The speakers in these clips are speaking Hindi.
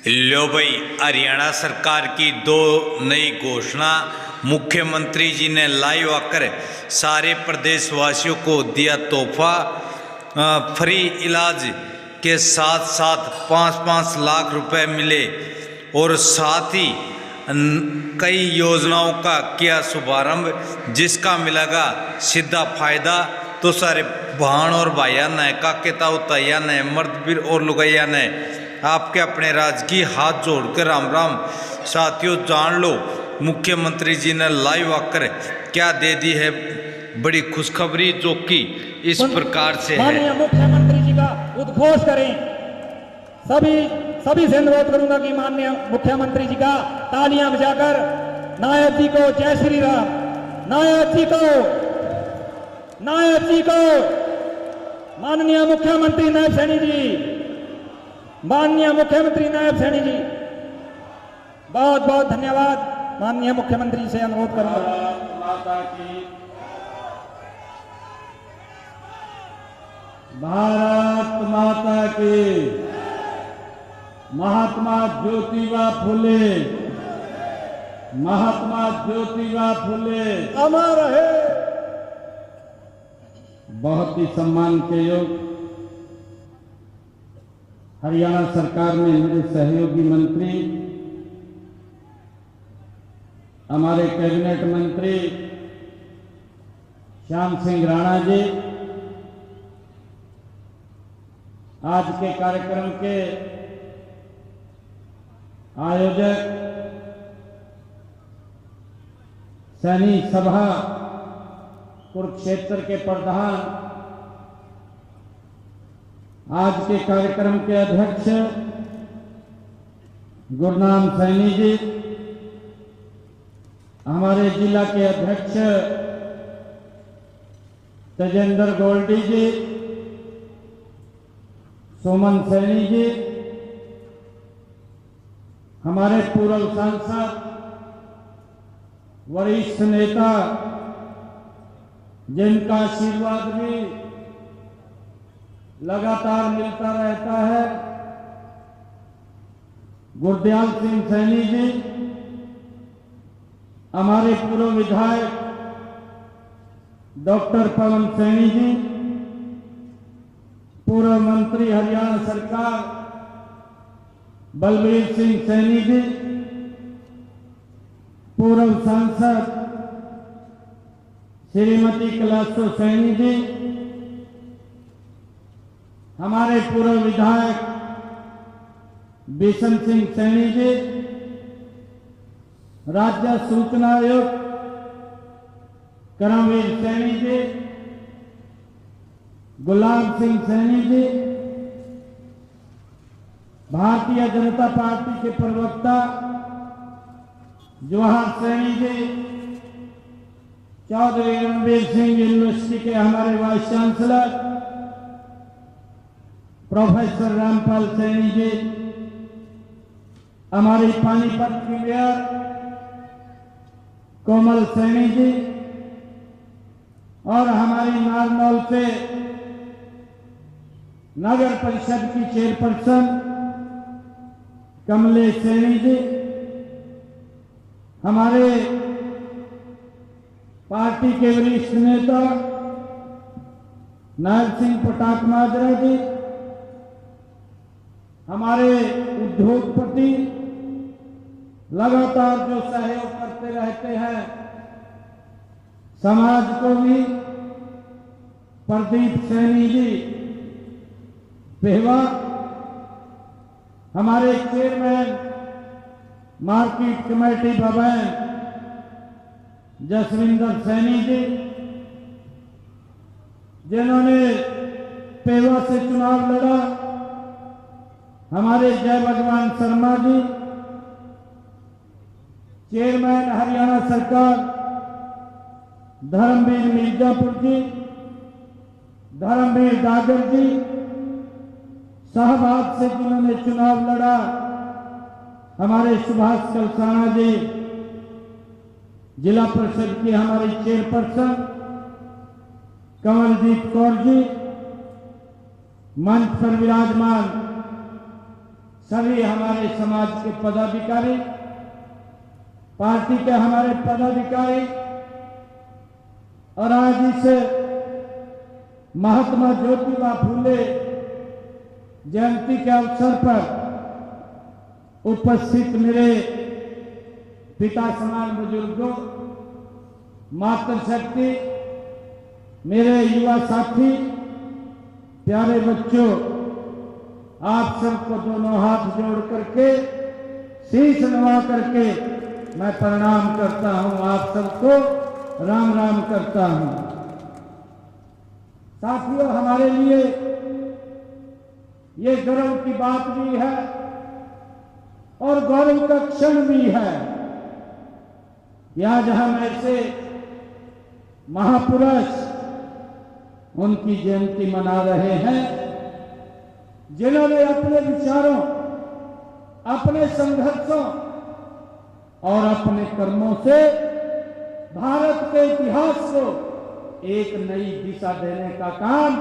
लो भाई, हरियाणा सरकार की दो नई घोषणा मुख्यमंत्री जी ने लाइव आकर सारे प्रदेशवासियों को दिया तोहफा। फ्री इलाज के साथ साथ 5-5 लाख रुपए मिले और साथ ही कई योजनाओं का किया शुभारंभ, जिसका मिलेगा सीधा फायदा तो सारे भाण और भाइया ने काके ताऊ तैया ने मर्द और लुगैया ने आपके अपने राज्य की हाथ जोड़कर राम राम। साथियों, जान लो मुख्यमंत्री जी ने लाइव आकर क्या दे दी है बड़ी खुशखबरी, जो कि इस प्रकार से है। माननीय मुख्यमंत्री जी का उद्घोष करें। सभी से अनुरोध करूंगा कि माननीय मुख्यमंत्री जी का तालियां बजाकर नायक जी को जय श्री राम, नायक जी को माननीय मुख्यमंत्री नायब सैनी जी, माननीय मुख्यमंत्री नायब सैनी जी, बहुत बहुत धन्यवाद। माननीय मुख्यमंत्री से अनुरोध करूंगा। भारत माता की, महात्मा ज्योतिबा फुले, महात्मा ज्योतिबा फुले अमर रहे। बहुत ही सम्मान के योग हरियाणा सरकार में मेरे सहयोगी मंत्री, हमारे कैबिनेट मंत्री श्याम सिंह राणा जी आज के कार्यक्रम के आयोजक, सैनी सभा कुरुक्षेत्र के प्रधान, आज के कार्यक्रम के अध्यक्ष गुरनाम सैनी जी, हमारे जिला के अध्यक्ष तेजेंद्र गोल्डी जी, सोमन सैनी जी, हमारे पूर्व सांसद वरिष्ठ नेता जिनका आशीर्वाद भी लगातार मिलता रहता है, गुरदयाल सिंह सैनी जी, हमारे पूर्व विधायक डॉक्टर पवन सैनी जी, पूर्व मंत्री हरियाणा सरकार बलबीर सिंह सैनी जी, पूर्व सांसद श्रीमती कैलाशो सैनी जी, हमारे पूर्व विधायक बिशन सिंह सैनी जी, राज्य सूचना आयुक्त करमवीर सैनी जी, गुलाम सिंह सैनी जी, भारतीय जनता पार्टी के प्रवक्ता जवाहर सैनी जी, चौधरी रणवीर सिंह यूनिवर्सिटी के हमारे vice chancellor professor Rampal Saini ji, हमारी पानीपत की मेयर कोमल सैनी जी, और हमारी नारनौल से नगर परिषद की चेयरपर्सन कमलेश सैनी जी, हमारे पार्टी के वरिष्ठ नेता नायब सिंह पटाक माजरा जी, हमारे उद्योगपति लगातार जो सहयोग करते रहते हैं समाज को भी, प्रदीप सैनी जी पेहवा, हमारे चेयरमैन मार्केट कमेटी भवन जसविंदर सैनी जी, जिन्होंने पेवा से चुनाव लड़ा, हमारे जय भगवान शर्मा जी, चेयरमैन हरियाणा सरकार धर्मवीर मिर्जापुर जी, धर्मवीर डागर जी, शाहबाद से जिन्होंने चुनाव लड़ा, हमारे सुभाष कलसाना जी, जिला परिषद की हमारी चेयरपर्सन कमलजीत कौर जी, मंच पर विराजमान सभी हमारे समाज के पदाधिकारी, पार्टी के हमारे पदाधिकारी और आज इस महात्मा ज्योतिबा फूले जयंती के अवसर पर उपस्थित मेरे पिता समान बुजुर्गों, मातृशक्ति, मेरे युवा साथी, प्यारे बच्चों, आप सबको दोनों हाथ जोड़ करके, शीश नवा करके मैं प्रणाम करता हूं। आप सबको राम राम करता हूं। साथियों, हमारे लिए ये गर्व की बात भी है और गौरव का क्षण भी है कि आज हम ऐसे महापुरुष उनकी जयंती मना रहे हैं जिन्होंने अपने विचारों, अपने संघर्षों और अपने कर्मों से भारत के इतिहास को एक नई दिशा देने का काम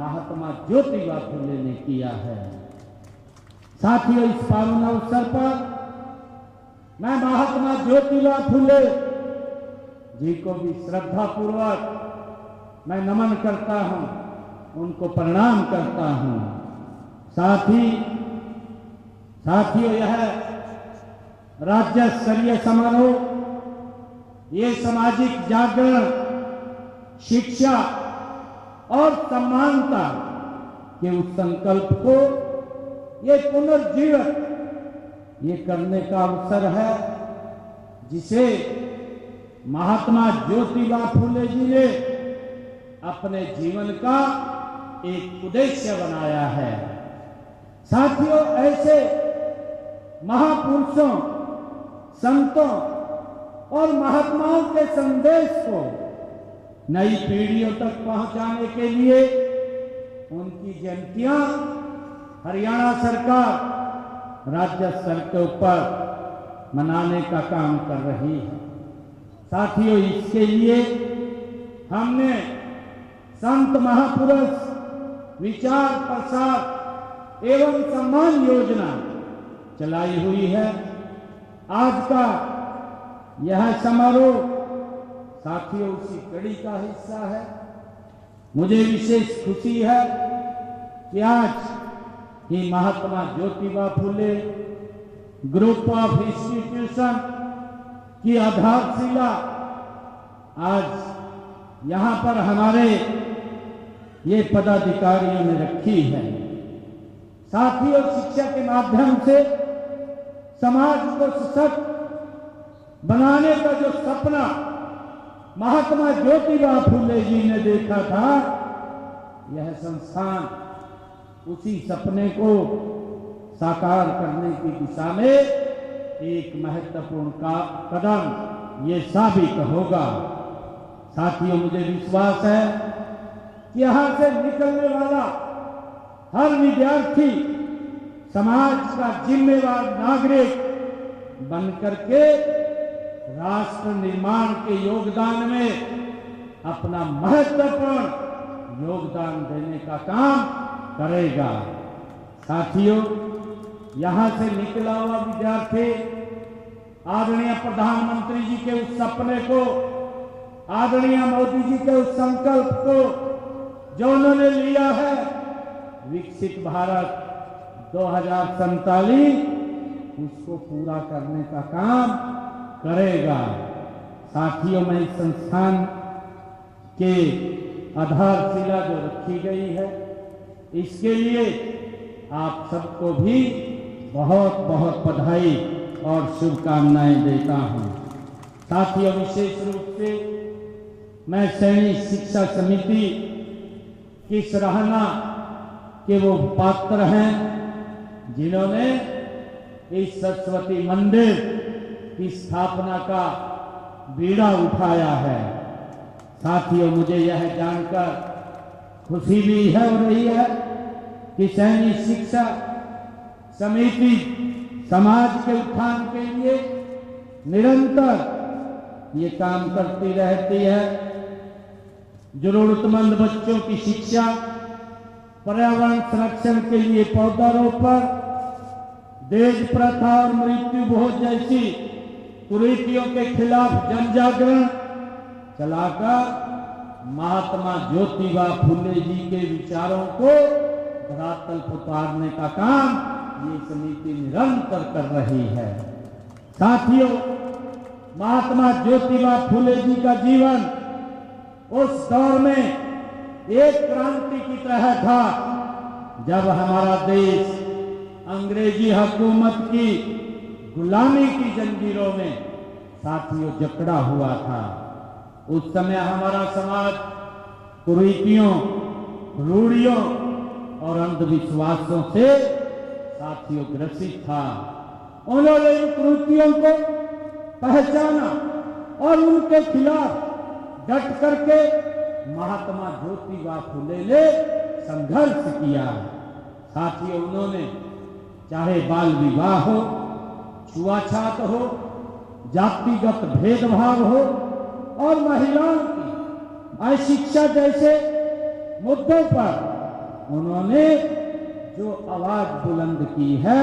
महात्मा ज्योतिबा फूले ने किया है। साथियों, इस पावन अवसर पर मैं महात्मा ज्योतिबा फूले जी को भी श्रद्धा पूर्वक मैं नमन करता हूं, उनको प्रणाम करता हूं। साथियों, यह राज्य स्तरीय समारोह ये सामाजिक जागरण, शिक्षा और समानता के उस संकल्प को ये पुनर्जीवित ये करने का अवसर है जिसे महात्मा ज्योतिबा फूले जी ने अपने जीवन का एक उद्देश्य बनाया है। साथियों, ऐसे महापुरुषों, संतों और महात्माओं के संदेश को नई पीढ़ियों तक पहुंचाने के लिए उनकी जयंतियां हरियाणा सरकार राज्य स्तर के ऊपर मनाने का काम कर रही है। साथियों, इसके लिए हमने संत महापुरुष विचार प्रसार एवं सम्मान योजना चलाई हुई है। आज का यह समारोह साथियों उसी कड़ी का हिस्सा है। मुझे विशेष खुशी है कि आज ही Mahatma Jyotiba Phule group of institution की आधारशिला आज यहां पर हमारे ये पदाधिकारियों ने रखी है। साथियों, शिक्षा के माध्यम से समाज को सशक्त बनाने का जो सपना महात्मा ज्योतिबा फूले जी ने देखा था, यह संस्थान उसी सपने को साकार करने की दिशा में एक महत्वपूर्ण कदम ये साबित होगा। साथियों, मुझे विश्वास है कि यहां से निकलने वाला हर विद्यार्थी समाज का जिम्मेवार नागरिक बनकर के राष्ट्र निर्माण के योगदान में अपना महत्वपूर्ण योगदान देने का काम करेगा। साथियों, यहां से निकला हुआ विद्यार्थी आदरणीय प्रधानमंत्री जी के उस सपने को, आदरणीय मोदी जी के उस संकल्प को जो उन्होंने लिया है, विकसित भारत 2047 उसको पूरा करने का काम करेगा। साथियों, मैं इस संस्थान के आधारशिला जो रखी गई है, इसके लिए आप सबको भी बहुत बहुत बधाई और शुभकामनाएं देता हूं। साथियों, विशेष रूप से मैं सैनिक शिक्षा समिति की सराहना के वो पात्र हैं जिन्होंने इस सरस्वती मंदिर की स्थापना का बीड़ा उठाया है। साथियों, मुझे यह जानकर खुशी भी हो रही है कि सैनिक शिक्षा समिति समाज के उत्थान के लिए निरंतर ये काम करती रहती है। जरूरतमंद बच्चों की शिक्षा, पर्यावरण संरक्षण के लिए पौधारोपण, देश प्रथा और मृत्यु भोज जैसी कुरीतियों के खिलाफ जन जागरण चलाकर महात्मा ज्योतिबा फुले जी के विचारों को धरातल पर उतारने का काम ये समिति निरंतर कर रही है। साथियों, महात्मा ज्योतिबा फुले जी का जीवन उस दौर में एक क्रांति की तरह था जब हमारा देश अंग्रेजी हुकूमत की गुलामी की जंजीरों में साथियों जकड़ा हुआ था। उस समय हमारा समाज कुरीतियों, रूढ़ियों और अंधविश्वासों से साथियों ग्रसित था। उन्होंने इन कुरीतियों को पहचाना और उनके खिलाफ डट करके महात्मा ज्योतिबा फुले ने संघर्ष किया। साथियों, उन्होंने चाहे बाल विवाह हो, छुआछात हो, जातिगत भेदभाव हो और महिलाओं की अशिक्षा जैसे मुद्दों पर उन्होंने जो आवाज बुलंद की है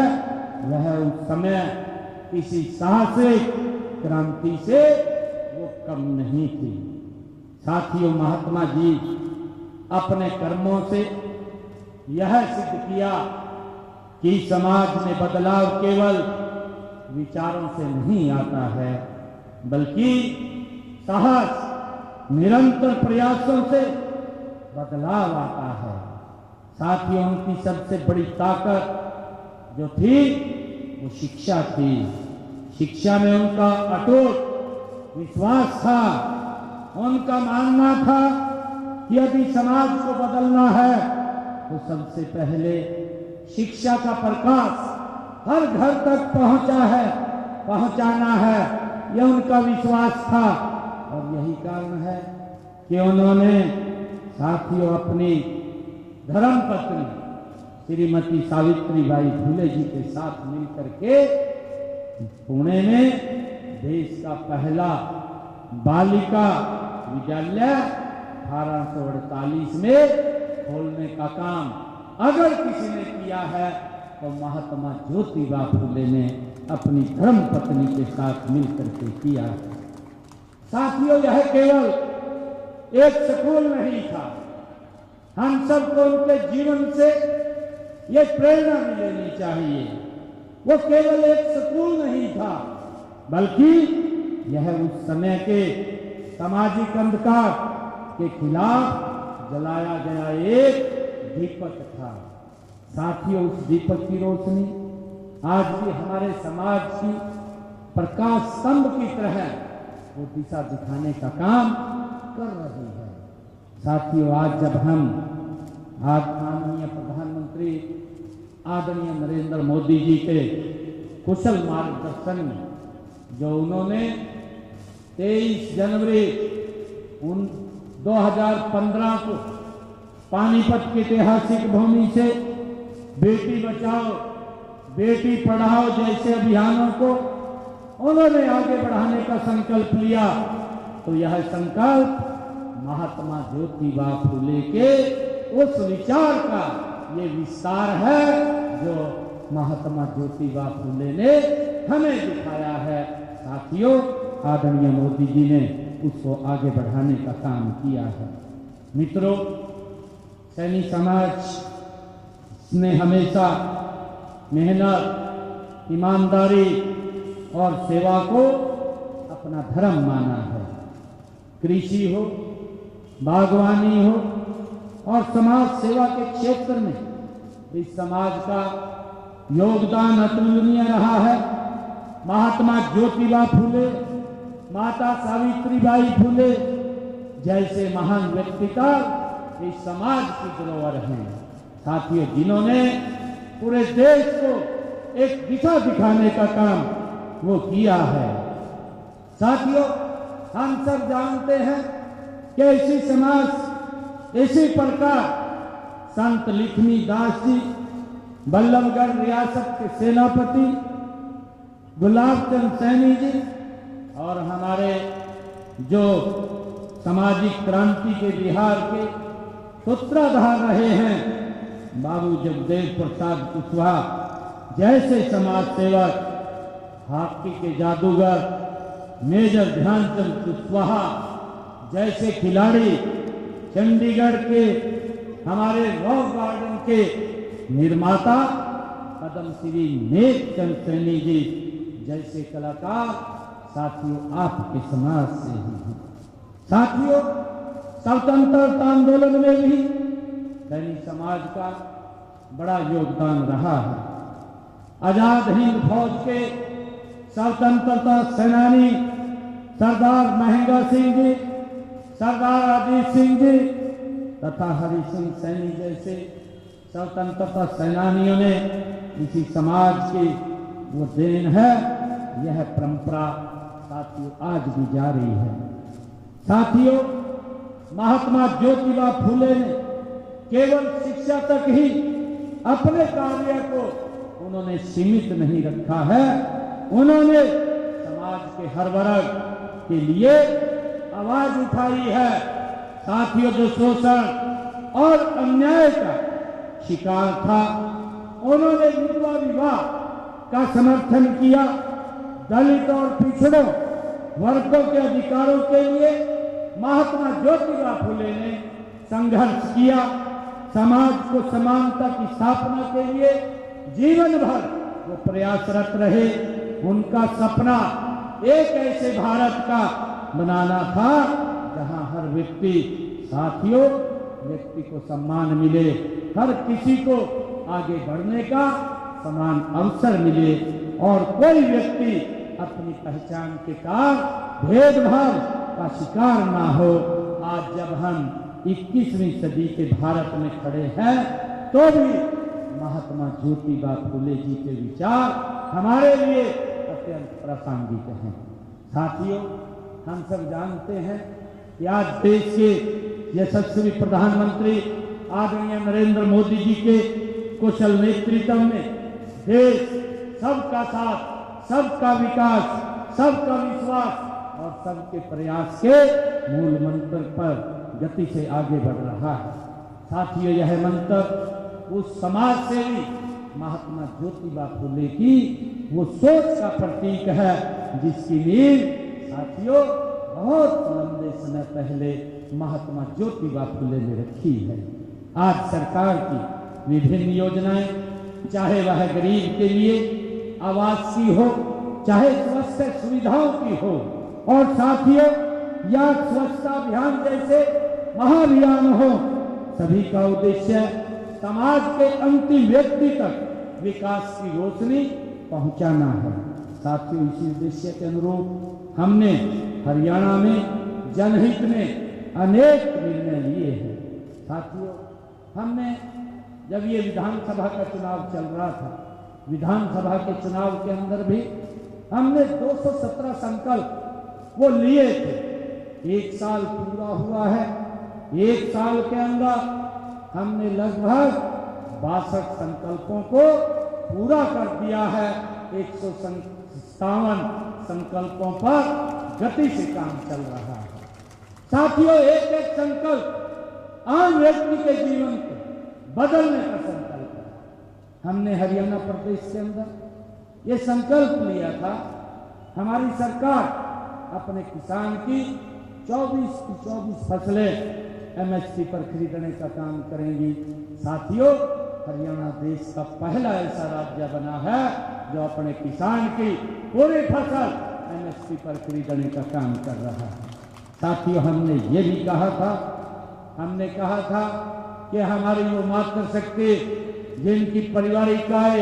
वह उस समय किसी साहसिक क्रांति से वो कम नहीं थी। साथियों, महात्मा जी अपने कर्मों से यह सिद्ध किया कि समाज में बदलाव केवल विचारों से नहीं आता है बल्कि साहस, निरंतर प्रयासों से बदलाव आता है। साथियों, उनकी सबसे बड़ी ताकत जो थी वो शिक्षा थी। शिक्षा में उनका अटूट विश्वास था। उनका मानना था कि यदि समाज को बदलना है तो सबसे पहले शिक्षा का प्रकाश हर घर तक पहुंचाना है। यह उनका विश्वास था और यही कारण है कि उन्होंने साथियों अपनी धर्म पत्नी श्रीमती सावित्रीबाई फुले जी के साथ मिलकर के पुणे में देश का पहला बालिका विद्यालय 1848 में खोलने का काम अगर किसी ने किया है तो महात्मा ज्योतिबा फुले ने अपनी धर्म पत्नी के साथ मिलकर के किया है। साथियों, यह केवल एक स्कूल नहीं था। हम सबको उनके जीवन से ये प्रेरणा भी लेनी चाहिए। वो केवल एक स्कूल नहीं था बल्कि यह उस समय के सामाजिक अंधकार के खिलाफ जलाया गया एक दीपक था। साथियों, उस दीपक की रोशनी आज भी हमारे समाज की प्रकाश स्तंभ की तरह वो दिशा दिखाने का काम कर रही है। साथियों, आज जब हम माननीय प्रधानमंत्री आदरणीय नरेंद्र मोदी जी के कुशल मार्गदर्शन में जो उन्होंने 23 जनवरी 2015 को पानीपत की ऐतिहासिक भूमि से बेटी बचाओ बेटी पढ़ाओ जैसे अभियानों को उन्होंने आगे बढ़ाने का संकल्प लिया, तो यह संकल्प महात्मा ज्योतिबा फुले के उस विचार का ये विस्तार है जो महात्मा ज्योतिबा फुले ने हमें दिखाया है। साथियों, आदरणीय मोदी जी ने उसको आगे बढ़ाने का काम किया है। मित्रों, सैनी समाज ने हमेशा मेहनत, ईमानदारी और सेवा को अपना धर्म माना है। कृषि हो, बागवानी हो और समाज सेवा के क्षेत्र में इस समाज का योगदान अतुलनीय रहा है। महात्मा ज्योतिबा फुले, माता सावित्रीबाई फुले जैसे महान व्यक्तित्व इस समाज की धरोहर हैं। साथियों, जिन्होंने पूरे देश को एक दिशा दिखाने का काम वो किया है। साथियों, हम सब जानते हैं कि इसी समाज, इसी प्रकार संत लिखनी दास जी, बल्लभगढ़ रियासत के सेनापति गुलाब चंद सैनी जी और हमारे जो सामाजिक क्रांति के बिहार के सूत्रधार रहे हैं बाबू जगदेव प्रसाद कुशवाहा, जैसे समाज सेवक, हॉकी के जादूगर मेजर ध्यानचंद कुशवाहा जैसे खिलाड़ी, चंडीगढ़ के हमारे रॉक गार्डन के निर्माता पद्मश्री नेकचंद सैनी जी जैसे कलाकार साथियों आपके समाज से ही हैं। साथियों, स्वतंत्रता आंदोलन में भी सैनी समाज का बड़ा योगदान रहा है। आजाद हिंद फौज के स्वतंत्रता सेनानी सरदार महेंद्र सिंह जी, सरदार अजीत सिंह जी तथा हरि सिंह सैनी जैसे स्वतंत्रता सेनानियों ने इसी समाज की वो देन है। यह परंपरा साथियों आज भी जारी है। साथियों, महात्मा ज्योतिबा फूले ने केवल शिक्षा तक ही अपने कार्य को उन्होंने सीमित नहीं रखा है। उन्होंने समाज के हर वर्ग के लिए आवाज उठाई है। साथियों, जो शोषण और अन्याय का शिकार था, उन्होंने विधवा विवाह का समर्थन किया। दलित और पिछड़ों वर्गों के अधिकारों के लिए महात्मा ज्योतिबा फूले ने संघर्ष किया। समाज को समानता की स्थापना के लिए जीवन भर वो प्रयासरत रहे। उनका सपना एक ऐसे भारत का बनाना था जहां हर व्यक्ति, साथियों, व्यक्ति को सम्मान मिले, हर किसी को आगे बढ़ने का समान अवसर मिले और कोई व्यक्ति अपनी पहचान के कारण भेदभाव का शिकार ना हो। आज जब हम 21वीं सदी के भारत में खड़े हैं तो भी महात्मा ज्योतिबा फूले जी के विचार हमारे लिए अत्यंत प्रासंगिक हैं। साथियों, हम सब जानते हैं कि आज देश के यशस्वी प्रधानमंत्री आदरणीय नरेंद्र मोदी जी के कुशल नेतृत्व में देश सबका साथ, सबका विकास, सबका विश्वास और सबके प्रयास के मूल मंत्र पर गति से आगे बढ़ रहा है। साथियों, यह मंत्र उस समाज सेवी महात्मा ज्योतिबा फूले की वो सोच का प्रतीक है जिसकी नींव साथियों बहुत लंबे समय पहले महात्मा ज्योतिबा फूले ने रखी है। आज सरकार की विभिन्न योजनाएं, चाहे वह गरीब के लिए आवास की हो, चाहे स्वास्थ्य सुविधाओं की हो, और साथियों या स्वच्छता अभियान जैसे महाअभियान हो, सभी का उद्देश्य समाज के अंतिम व्यक्ति तक विकास की रोशनी पहुंचाना है। साथियों, इसी उद्देश्य के अनुरूप हमने हरियाणा में जनहित में अनेक निर्णय लिए हैं। साथियों, हमने जब ये विधानसभा का चुनाव चल रहा था, विधानसभा के चुनाव के अंदर भी हमने 217 संकल्प वो लिए थे। एक साल पूरा हुआ है। एक साल के अंदर हमने लगभग 62 संकल्पों को पूरा कर दिया है। 157 संकल्पों पर गति से काम चल रहा है। साथियों, एक एक संकल्प आम व्यक्ति के जीवन को बदलने का संकल्प है। हमने हरियाणा प्रदेश के अंदर ये संकल्प लिया था, हमारी सरकार अपने किसान की 24 की 24 फसलें एमएसपी पर खरीदने का काम करेंगी। साथियों, हरियाणा देश का पहला ऐसा राज्य बना है जो अपने किसान की पूरी फसल एमएसपी पर खरीदने का काम कर रहा है। साथियों, हमने ये भी कहा था कि हमारी वो मातृशक्ति जिनकी पारिवारिक आय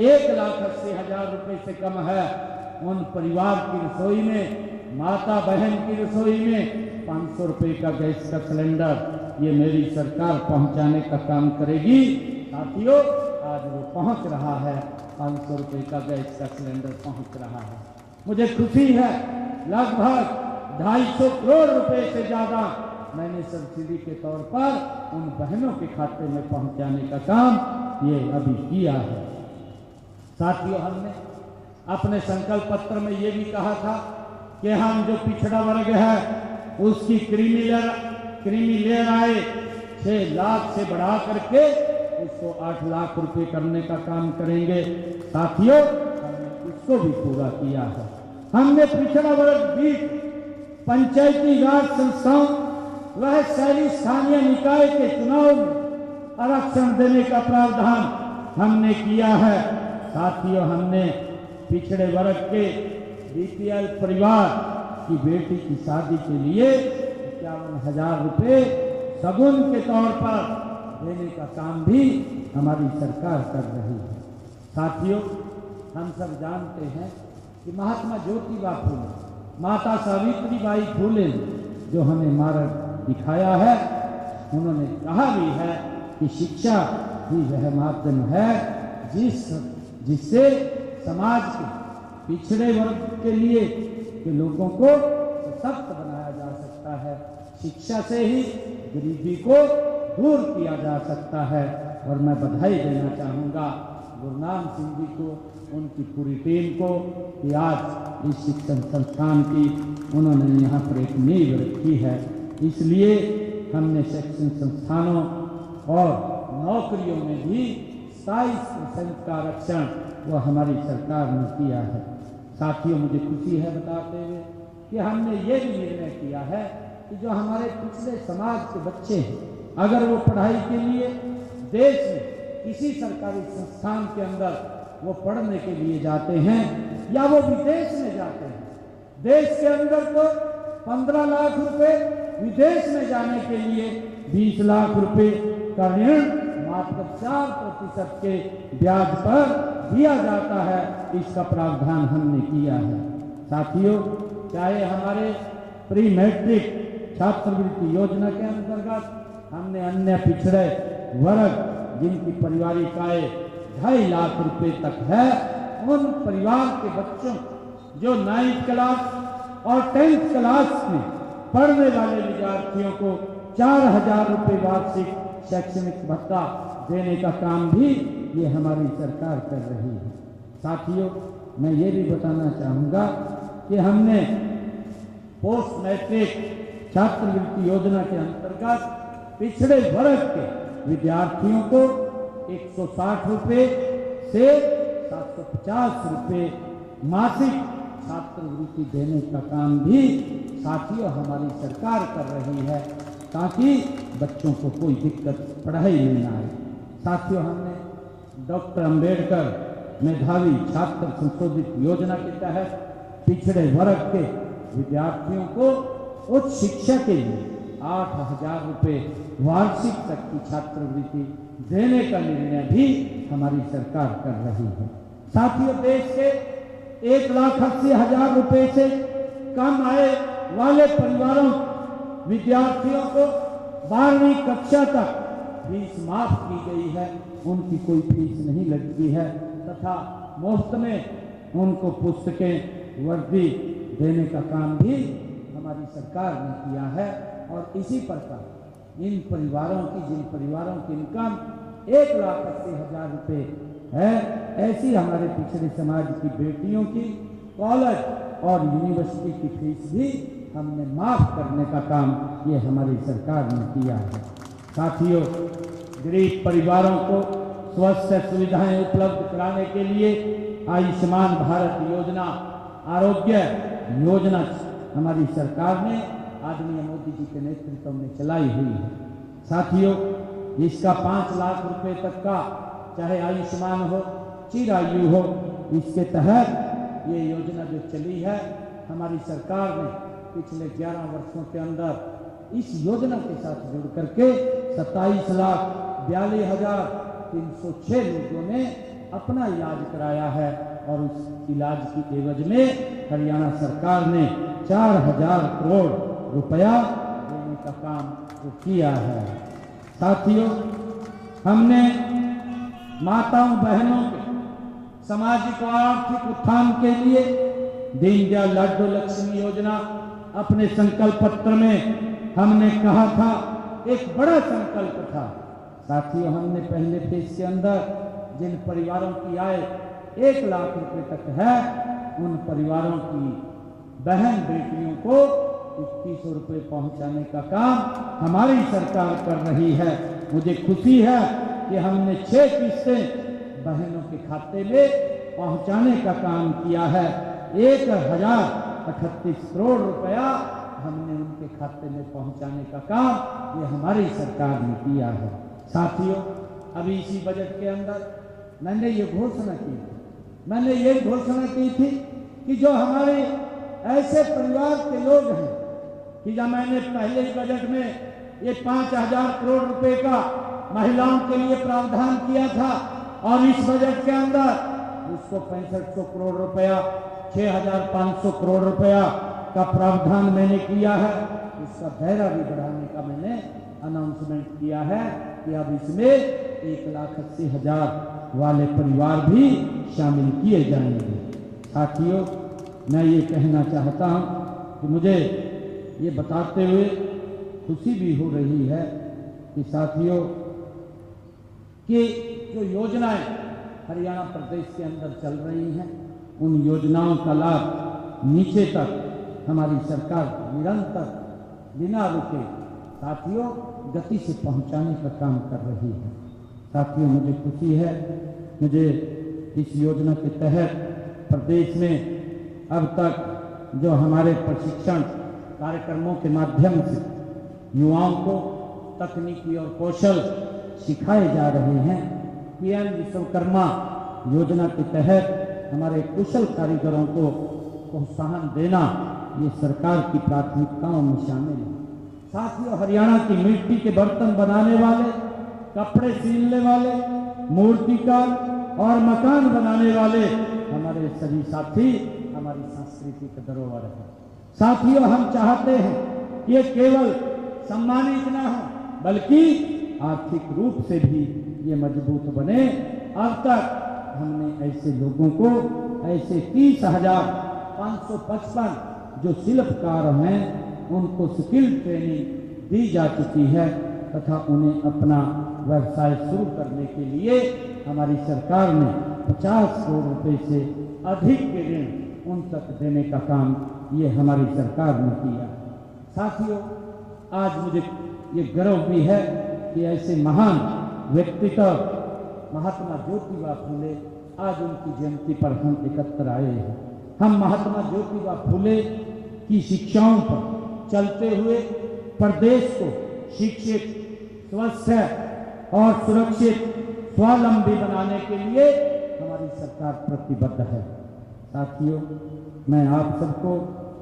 1,80,000 रुपए से कम है, उन परिवार की रसोई में, माता बहन की रसोई में 500 रुपए का गैस का सिलेंडर ये मेरी सरकार पहुंचाने का काम करेगी। साथियों, आज वो पहुंच रहा है, 500 रुपए का गैस का सिलेंडर पहुंच रहा है। मुझे खुशी है, लगभग 250 करोड़ रुपए से ज्यादा मैंने सब्सिडी के तौर पर उन बहनों के खाते में पहुंचाने का काम ये अभी किया है। साथियों, हमने अपने संकल्प पत्र में ये भी कहा था कि हम जो पिछड़ा वर्ग है उसकी क्रीमी लेयर आए 6 लाख से बढ़ा करके उसको 8 लाख रुपए करने का काम करेंगे। साथियों हमने उसको भी पूरा किया है। हमने पिछड़ा वर्ग 20 पंचायती राज संस्थाओं वह शहरी स्थानीय निकाय के चुनाव में आरक्षण देने का प्रावधान हमने किया है। साथियों हमने पिछड़े वर्ग के बीपीएल परिवार की बेटी की शादी के लिए 51,000 रुपये सगुन के तौर पर देने का काम भी हमारी सरकार कर रही है। साथियों हम सब जानते हैं कि महात्मा ज्योतिबा फूले, माता सावित्रीबाई फूले जो हमें मार्ग दिखाया है, उन्होंने कहा भी है कि शिक्षा ही वह माध्यम है जिससे समाज के पिछड़े वर्ग के लिए के लोगों को सशक्त बनाया जा सकता है। शिक्षा से ही गरीबी को दूर किया जा सकता है। और मैं बधाई देना चाहूँगा गुरनाम सिंह जी को, उनकी पूरी टीम को कि आज इस शिक्षण संस्थान की उन्होंने यहाँ पर एक नींव रखी है। इसलिए हमने शिक्षण संस्थानों और नौकरियों में भी 27% का आरक्षण वो हमारी सरकार ने किया है। साथियों मुझे खुशी है बताते हुए कि हमने ये भी निर्णय किया है कि जो हमारे पिछले समाज के बच्चे हैं, अगर वो पढ़ाई के लिए देश में किसी सरकारी संस्थान के अंदर वो पढ़ने के लिए जाते हैं या वो विदेश में जाते हैं, देश के अंदर तो 15 लाख रुपए, विदेश में जाने के लिए 20 लाख रुपए का ऋण मात्र 4% के ब्याज पर दिया जाता है। इसका प्रावधान हमने किया है। साथियों चाहे हमारे प्री मैट्रिक छात्रवृत्ति योजना के अंतर्गत हमने अन्य पिछड़े वर्ग जिनकी पारिवारिक आय 2.5 लाख रुपए तक है, उन परिवार के बच्चों जो 9th क्लास और 10th क्लास में पढ़ने वाले विद्यार्थियों को 4,000 रुपए वार्षिक शैक्षणिक भत्ता देने का काम भी ये हमारी सरकार कर रही है। साथियों मैं ये भी बताना चाहूँगा कि हमने पोस्ट मैट्रिक छात्रवृत्ति योजना के अंतर्गत पिछड़े वर्ग के विद्यार्थियों को 160 रुपये से 750 रुपये मासिक छात्रवृत्ति देने का काम भी साथियों हमारी सरकार कर रही है, ताकि बच्चों को कोई दिक्कत पढ़ाई में ना आए। साथियों हमने डॉक्टर अंबेडकर मेधावी छात्र संशोधित योजना के तहत पिछड़े वर्ग के विद्यार्थियों को उच्च शिक्षा के लिए 8,000 रुपये वार्षिक तक की छात्रवृत्ति देने का निर्णय भी हमारी सरकार कर रही है। साथियों देश के 1,80,000 रुपये से कम आय वाले परिवारों विद्यार्थियों को 12वीं कक्षा तक फीस माफ की गई है, उनकी कोई फीस नहीं लगती है तथा मुफ्त में उनको पुस्तकें वर्दी देने का काम भी हमारी सरकार ने किया है। और इसी प्रकार इन परिवारों की जिन परिवारों की इनकम 1,80,000 रुपये है, ऐसी हमारे पिछड़े समाज की बेटियों की कॉलेज और यूनिवर्सिटी की फीस भी हमने माफ करने का काम ये हमारी सरकार ने किया है। साथियों गरीब परिवारों को स्वास्थ्य सुविधाएं उपलब्ध कराने के लिए आयुष्मान भारत योजना, आरोग्य योजना हमारी सरकार ने आदरणीय मोदी जी के नेतृत्व में चलाई हुई है। साथियों इसका 5 लाख रुपए तक का चाहे आयुष्मान हो, चिरायु हो, इसके तहत ये योजना जो चली है हमारी सरकार ने पिछले 11 वर्षों के अंदर इस योजना के साथ जुड़ करके 27,42,306 लोगों ने अपना इलाज कराया है और उस इलाज की एवज में हरियाणा सरकार ने 4,000 करोड़ रुपया देने का काम किया है। साथियों हमने माताओं बहनों के सामाजिक और आर्थिक उत्थान के लिए दीनदयाल लाडली लक्ष्मी योजना अपने संकल्प पत्र में हमने कहा था, एक बड़ा संकल्प था। साथियों हमने पहले फेज के अंदर जिन परिवारों की आय 1 लाख रुपए तक है, उन परिवारों की बहन बेटियों को 2100 रुपये पहुंचाने का काम हमारी सरकार कर रही है। मुझे खुशी है कि हमने 6 किस्तें बहनों के खाते में पहुंचाने का काम किया है। 1038 करोड़ रुपया हमने उनके खाते में पहुंचाने का काम ये हमारी सरकार ने किया है। साथियों, अभी इसी बजट के अंदर मैंने ये घोषणा की थी, मैंने ये घोषणा की थी कि जो हमारे ऐसे परिवार के लोग हैं कि जब मैंने पहले ही बजट में ये 5000 करोड़ रुपए का महिलाओं के लिए प्रावधान किया था और इस बजट के अंदर उसको 6500 करोड़ रुपया, 6500 करोड़ रुपया का प्रावधान मैंने किया है। उसका दायरा भी बढ़ाने का मैंने अनाउंसमेंट किया है कि अब इसमें 1,80,000 वाले परिवार भी शामिल किए जाएंगे। साथियों, मैं ये कहना चाहता हूँ कि मुझे ये बताते हुए खुशी भी हो रही है कि साथियों कि जो योजनाएं हरियाणा प्रदेश के अंदर चल रही हैं, उन योजनाओं का लाभ नीचे तक हमारी सरकार निरंतर बिना रुके साथियों गति से पहुंचाने का काम कर रही है। साथियों, मुझे खुशी है, मुझे इस योजना के तहत प्रदेश में अब तक जो हमारे प्रशिक्षण कार्यक्रमों के माध्यम से युवाओं को तकनीकी और कौशल सिखाए जा रहे हैं। पीएम विश्वकर्मा योजना के तहत हमारे कुशल कारीगरों को प्रोत्साहन देना ये सरकार की प्राथमिकताओं में शामिल है। साथियों, हरियाणा की मिट्टी के बर्तन बनाने वाले, कपड़े सीलने वाले, मूर्तिकार और मकान बनाने वाले हमारे सभी साथी हमारी सांस्कृतिक धरोहर है। साथियों, हम चाहते हैं कि ये केवल सम्मानित न हो बल्कि आर्थिक रूप से भी ये मजबूत बने। अब तक हमने ऐसे लोगों को, ऐसे 30,555 जो शिल्पकार हैं उनको स्किल ट्रेनिंग दी जा चुकी है तथा उन्हें अपना व्यवसाय शुरू करने के लिए हमारी सरकार ने 50 करोड़ रुपए से अधिक के ऋण उन तक देने का काम ये हमारी सरकार ने किया। साथियों, आज मुझे ये गर्व भी है कि ऐसे महान व्यक्तित्व महात्मा ज्योतिबा फूले, आज उनकी जयंती पर हम एकत्र आए हैं। हम महात्मा ज्योतिबा फूले की शिक्षाओं पर चलते हुए प्रदेश को शिक्षित, स्वस्थ और सुरक्षित, स्वावलंबी बनाने के लिए हमारी सरकार प्रतिबद्ध है। साथियों, मैं आप सबको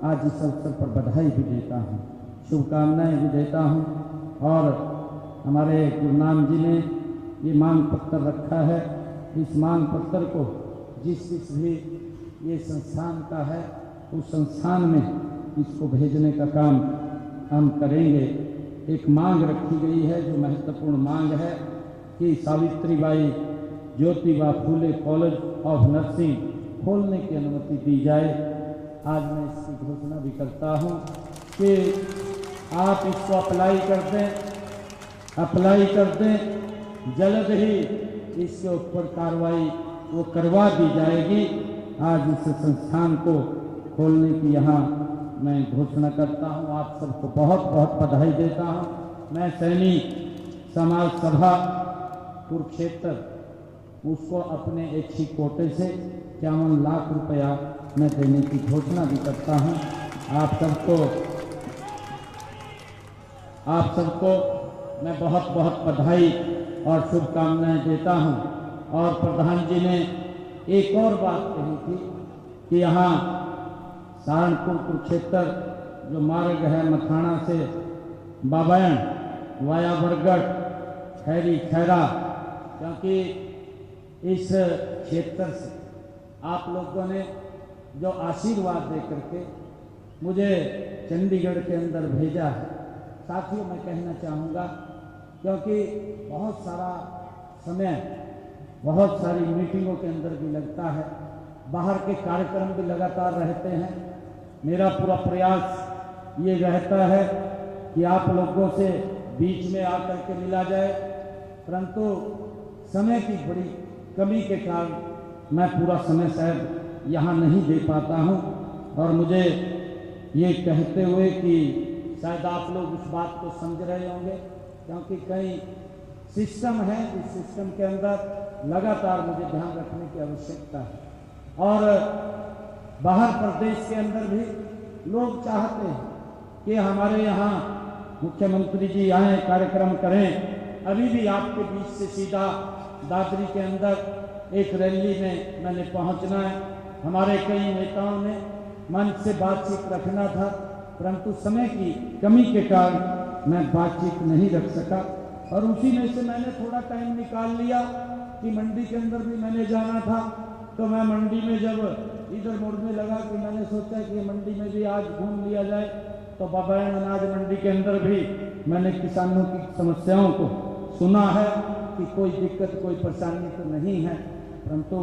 आज इस अवसर पर बधाई भी देता हूँ, शुभकामनाएं भी देता हूँ। और हमारे गुरुनाम जी ने ये मांग पत्र रखा है, इस मांग पत्र को जिस भी ये संस्थान का है उस संस्थान में इसको भेजने का काम हम करेंगे। एक मांग रखी गई है जो महत्वपूर्ण मांग है कि Savitribai Jyotiba Phule college of nursing खोलने की अनुमति दी जाए। आज मैं इसकी घोषणा भी करता हूँ कि आप इसको अप्लाई कर दें, जल्द ही इसके ऊपर कार्रवाई वो करवा दी जाएगी। आज इस संस्थान को खोलने की यहाँ मैं घोषणा करता हूँ। आप सबको बहुत बहुत बधाई देता हूँ। मैं सैनिक समाज सभा कुरुक्षेत्र उसको अपने ऐच्छिक कोटे से 51 लाख रुपया मैं देने की घोषणा भी करता हूँ। आप सबको मैं बहुत बहुत बधाई और शुभकामनाएं देता हूँ। और प्रधान जी ने एक और बात कही थी कि यहाँ सहारनपुर कुरुक्षेत्र जो मार्ग है मथाना से बाबैन वाया बरगढ़ खैरी खैरा, क्योंकि इस क्षेत्र से आप लोगों ने जो आशीर्वाद दे करके मुझे चंडीगढ़ के अंदर भेजा है। साथियों, मैं कहना चाहूँगा क्योंकि बहुत सारा समय बहुत सारी मीटिंगों के अंदर भी लगता है, बाहर के कार्यक्रम भी लगातार रहते हैं। मेरा पूरा प्रयास ये रहता है कि आप लोगों से बीच में आकर के मिला जाए, परंतु समय की बड़ी कमी के कारण मैं पूरा समय शायद यहाँ नहीं दे पाता हूँ। और मुझे ये कहते हुए कि शायद आप लोग उस बात को समझ रहे होंगे, क्योंकि कई सिस्टम है, इस सिस्टम के अंदर लगातार मुझे ध्यान रखने की आवश्यकता है। और बाहर प्रदेश के अंदर भी लोग चाहते हैं कि हमारे यहाँ मुख्यमंत्री जी आए, कार्यक्रम करें। अभी भी आपके बीच से सीधा दादरी के अंदर एक रैली में मैंने पहुंचना है। हमारे कई नेताओं ने मंच से बातचीत रखना था, परंतु समय की कमी के कारण मैं बातचीत नहीं रख सका, और उसी में से मैंने थोड़ा टाइम निकाल लिया कि मंडी के अंदर भी मैंने जाना था। तो मैं मंडी में जब इधर मुड़ने लगा कि मैंने सोचा कि मंडी में भी आज घूम लिया जाए, तो बबैन अनाज मंडी के अंदर भी मैंने किसानों की समस्याओं को सुना है कि कोई दिक्कत कोई परेशानी तो नहीं है, परंतु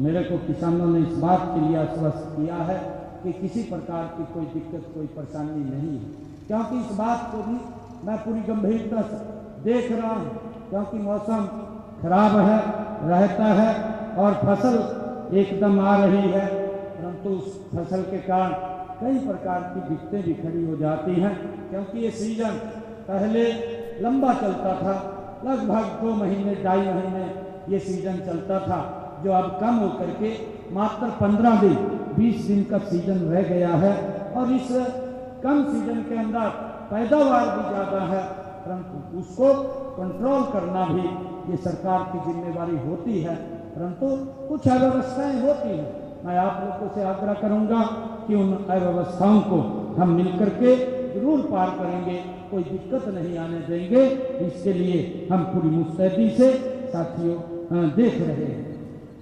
मेरे को किसानों ने इस बात के लिए आश्वस्त किया है कि किसी प्रकार की कोई दिक्कत कोई परेशानी नहीं है। क्योंकि इस बात को भी मैं पूरी गंभीरता से देख रहा हूँ, क्योंकि मौसम खराब है रहता है और फसल एकदम आ रही है, परंतु उस फसल के कारण कई प्रकार की दिक्कतें भी खड़ी हो जाती हैं। क्योंकि ये सीजन पहले लंबा चलता था, लगभग 2 महीने 2.5 महीने ये सीजन चलता था, जो अब कम होकर के मात्र 15 दिन 20 दिन का सीजन रह गया है। और इस कम सीजन के अंदर पैदावार भी ज़्यादा है, परंतु उसको कंट्रोल करना भी ये सरकार की जिम्मेवारी होती है, परंतु कुछ अव्यवस्थाएं होती हैं। मैं आप लोगों से आग्रह करूंगा कि उन अव्यवस्थाओं को हम मिलकर के जरूर पार करेंगे, कोई दिक्कत नहीं आने देंगे। इसके लिए हम पूरी मुस्तैदी से साथियों देख रहे हैं,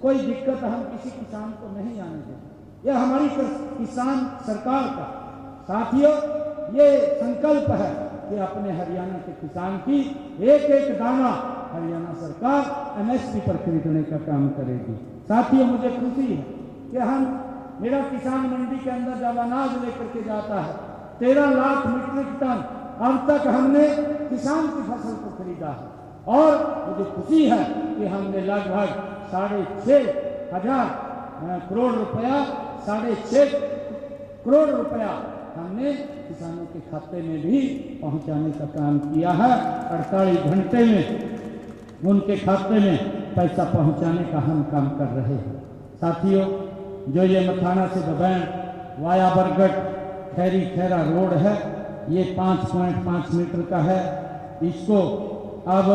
कोई दिक्कत हम किसी किसान को नहीं आने देंगे। यह हमारी किसान सरकार का साथियों ये संकल्प है कि अपने हरियाणा के किसान की एक एक दाना हरियाणा सरकार एमएसपी पर खरीदने का काम करेगी। साथियों मुझे खुशी है कि मेरा किसान मंडी के अंदर जब अनाज लेकर के जाता है 13 लाख मीट्रिक टन अब तक हमने किसान की फसल को खरीदा है, और मुझे खुशी है कि हमने लगभग 6,500 करोड़ रुपया 6.5 करोड़ रुपया हमने किसानों के खाते में भी पहुंचाने का काम किया है। 48 घंटे में उनके खाते में पैसा पहुंचाने का हम काम कर रहे हैं। साथियों, जो ये मथाना से बबैन वाया बरगढ़ खैरी खैरा रोड है, ये 5.5 मीटर का है। इसको अब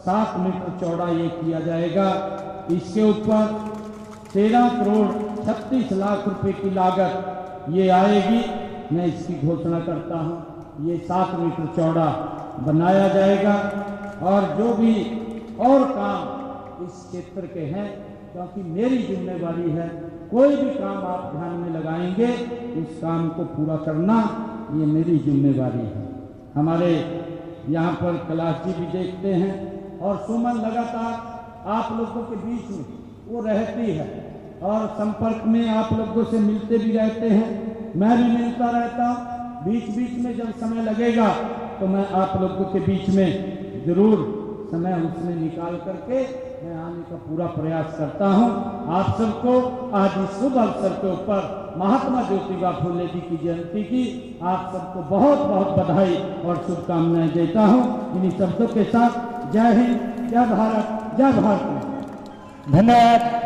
7 मीटर चौड़ा ये किया जाएगा। इसके ऊपर 13 करोड़ 36 लाख रुपए की लागत ये आएगी। मैं इसकी घोषणा करता हूँ, ये 7 मीटर चौड़ा बनाया जाएगा। और जो भी और काम इस क्षेत्र के हैं, क्योंकि मेरी जिम्मेवारी है, कोई भी काम आप ध्यान में लगाएंगे इस काम को पूरा करना ये मेरी जिम्मेवारी है। हमारे यहाँ पर कैलाश जी भी देखते हैं, और सुमन लगातार आप लोगों के बीच में वो रहती है और संपर्क में आप लोगों से मिलते भी रहते हैं। मैं भी मिलता रहता हूँ, बीच बीच में जब समय लगेगा तो मैं आप लोगों के बीच में जरूर समय उसमें निकाल करके मैं आने का पूरा प्रयास करता हूँ। आप सबको आज इस शुभ अवसर के ऊपर महात्मा ज्योतिबा फुले जी की जयंती की आप सबको बहुत बहुत बधाई और शुभकामनाएं देता हूँ। इन्हीं शब्दों के साथ जय हिंद, जय भारत, जय भारत। धन्यवाद।